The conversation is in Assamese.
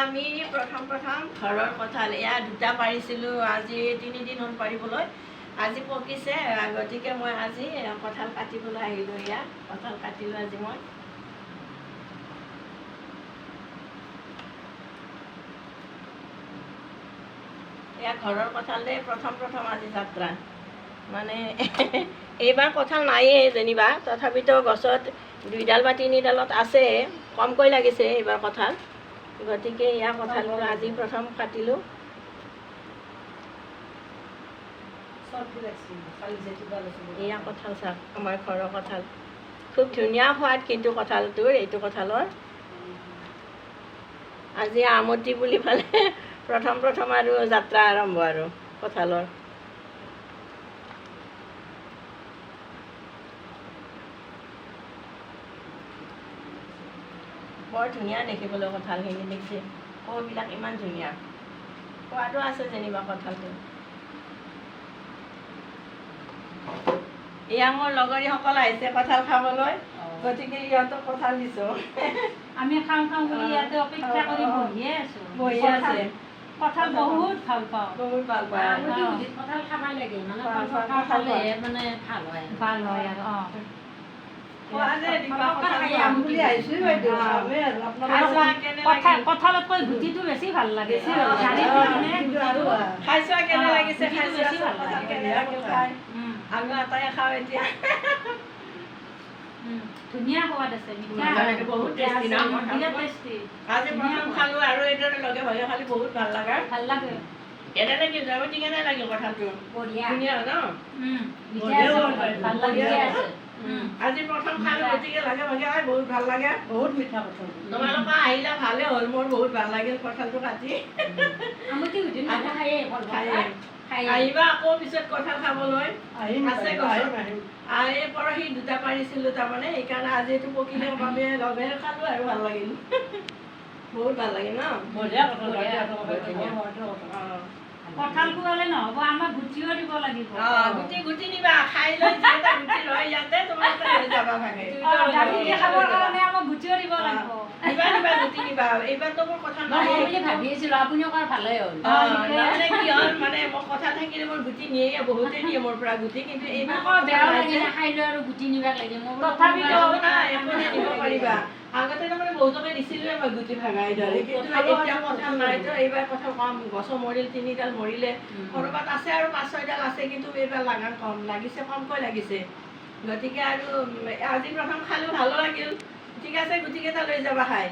আমি প্ৰথম ঘৰৰ কঁঠাল এয়া দুটা পাৰিছিলোঁ, আজি 3 দিন হ'ল পাৰিবলৈ। আজি পকিছে, গতিকে মই আজি কঁঠাল কাটিবলৈ আহিলোঁ। এয়া কঁঠাল কাটিলোঁ আজি মই। এয়া ঘৰৰ কঁঠাল দেই, প্ৰথম আজি যাত্ৰা। মানে এইবাৰ কঁঠাল নায়েই যেনিবা, তথাপিতো গছত 2ডাল বা 3ডালত আছে, কমকৈ লাগিছে এইবাৰ কঁঠাল। গতিকে এয়া কঁঠালবোৰ আজি প্ৰথম কাটিলোঁ। এয়া কঁঠাল চাওক, আমাৰ ঘৰৰ কঁঠাল। খুব ধুনীয়া সোৱাদ কিন্তু কঁঠালটোৰ, এইটো কঁঠালৰ। আজি আমতি বুলি ফালে প্ৰথম আৰু যাত্ৰা আৰম্ভ আৰু কঁঠালৰ। বৰ ধুনীয়া দেখিবলৈ কঁঠালখিনি, দেখিছে ক'বিলাক ইমান ধুনীয়া, সোৱাদো আছে যেনিবা কঁঠালটো। এয়া মোৰ লগৰীসকল আহিছে কঁঠাল খাবলৈ, গতিকে ইহঁতক কঁঠাল দিছোঁ। আমি খাওঁ বুলি ইয়াতে অপেক্ষা কৰি বহিয়ে আছোঁ। বহি আছে। কঁঠাল বহুত ভাল পাওঁ। বহুত ভাল পায়। কঁঠাল খাবই লাগে, মানে কঁঠাল ভাল খালে মানে ভাল হয় আৰু কঁঠালতকৈ গুটিটো বেছি ভাল লাগে। খাই চোৱা কেনে লাগিছে, আমি আটাই খাওঁ এতিয়া। ধুনীয়া সোৱাদ আছে, বহুত টেষ্টি ন? আজি প্ৰথম খালোঁ আৰু এইদৰে লগে ভাগে খালি বহুত ভাল লগা। ভাল লাগে। কেনে লাগিল যাবতি, কেনে লাগিল কঁঠালটো? ধুনীয়া ন? আজি প্ৰথম খালোঁ, গতিকে লগে ভাগে খাই বহুত ভাল লাগে। বহুত মিঠা কঁঠাল। তোমালোকে আহিলে ভালে হ'ল, মোৰ বহুত ভাল লাগিল কঁঠালটো কাটি। আহিবা আকৌ পিছত কঁঠাল খাবলৈ। আছে গছত। এই পৰহি 2টা পাৰিছিলোঁ তাৰমানে, সেইকাৰণে আজি এইটো পকিলে বাবে লগে খালোঁ আৰু ভাল লাগিল। বহুত ভাল লাগিল ন? কঁঠাল খোৱালে নহ'ব, আমাক গুটিও দিব লাগিব। গুটি নিবা, খাই লৈ যিকেইটা গুটি ৰয় ইয়াতে তোমালোকে লৈ যাবা ভাগে। খাবৰ কাৰণে আমাক গুটিও দিব লাগিব। নিবা গুটি নিবা। এইবাৰতো মোৰ কঁঠাল ভাবি আছিলোঁ, আপুনিও কৰা ভালে হ'ল। মানে কি হ'ল, মানে মোৰ কঁঠাল থাকিলে মোৰ গুটি নিয়ে, বহুতে নিয়ে মোৰ পৰা গুটি, কিন্তু এইবাৰ বেয়াও লাগে না, খাই লৈ আৰু গুটি নিবা লাগে। তথাপিতো নিব পাৰিবা। আগতে তাৰমানে বহুতকে দিছিলোৱে মই গুটি ভাগাই ধৰে, কিন্তু এতিয়া কঁঠাল নাইতো। এইবাৰ কঁঠাল কম, গছৰ মৰিল, 3ডাল মৰিলে। ক'ৰবাত আছে আৰু 5-6ডাল আছে, কিন্তু এইবাৰ লাগা কম লাগিছে, কমকৈ লাগিছে। গতিকে আৰু আজি প্ৰথম খালোঁ, ভালো লাগিল। ঠিক আছে, গুটিকেইটা লৈ যাবা খাই।